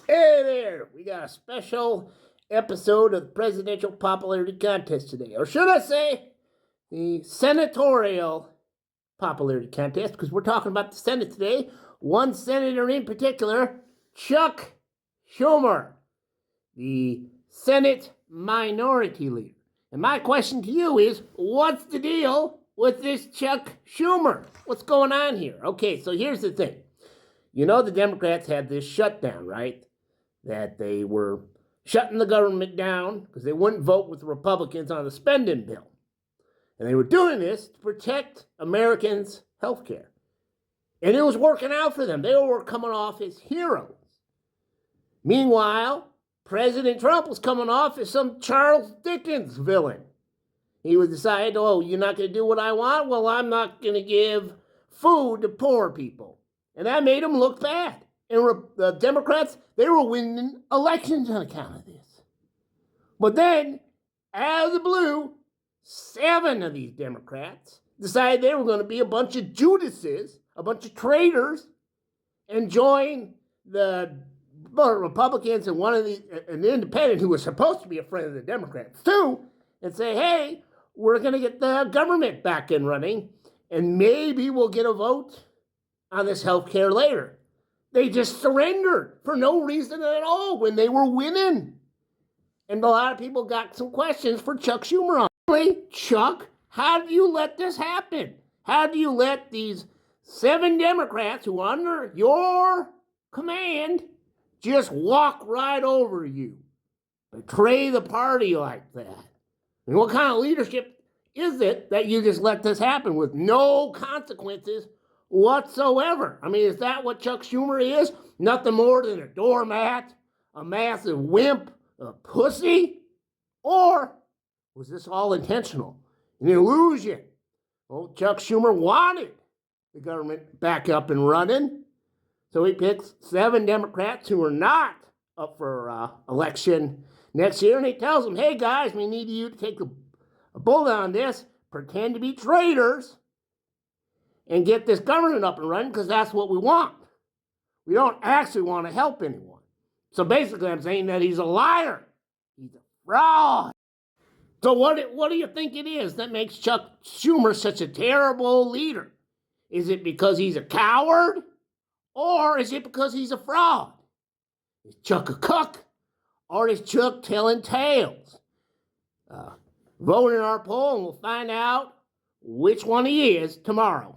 Hey there, we got a special episode of the presidential popularity contest today. Or should I say, the senatorial popularity contest, because we're talking about the Senate today. One senator in particular, Chuck Schumer, the Senate Minority Leader. And my question to you is, what's the deal with this Chuck Schumer? What's going on here? Okay, so here's the thing. You know the Democrats had this shutdown, right? That they were shutting the government down because they wouldn't vote with the Republicans on the spending bill. And they were doing this to protect Americans' health care. And it was working out for them. They were coming off as heroes. Meanwhile, President Trump was coming off as some Charles Dickens villain. He would decide, oh, you're not going to do what I want? Well, I'm not going to give food to poor people. And that made him look bad. And the Democrats, they were winning elections on account of this. But then, out of the blue, 7 of these Democrats decided they were going to be a bunch of Judases, a bunch of traitors, and join the Republicans and an independent who was supposed to be a friend of the Democrats too, and say, hey, we're going to get the government back in running, and maybe we'll get a vote on this health care later. They just surrendered for no reason at all when they were winning. And a lot of people got some questions for Chuck Schumer on. Really, Chuck, how do you let this happen? How do you let these 7 Democrats who are under your command just walk right over you? Betray the party like that? And what kind of leadership is it that you just let this happen with no consequences whatsoever? I mean, is that what Chuck Schumer is? Nothing more than a doormat, a massive wimp, a pussy? Or was this all intentional? An illusion? Well, Chuck Schumer wanted the government back up and running, so he picks 7 Democrats who are not up for election next year, and he tells them, hey guys, we need you to take a bullet on this, pretend to be traitors, and get this government up and running, because that's what we want. We don't actually want to help anyone. So basically, I'm saying that he's a liar. He's a fraud. So what do you think it is that makes Chuck Schumer such a terrible leader? Is it because he's a coward? Or is it because he's a fraud? Is Chuck a cuck? Or is Chuck telling tales? Vote in our poll and we'll find out which one he is tomorrow.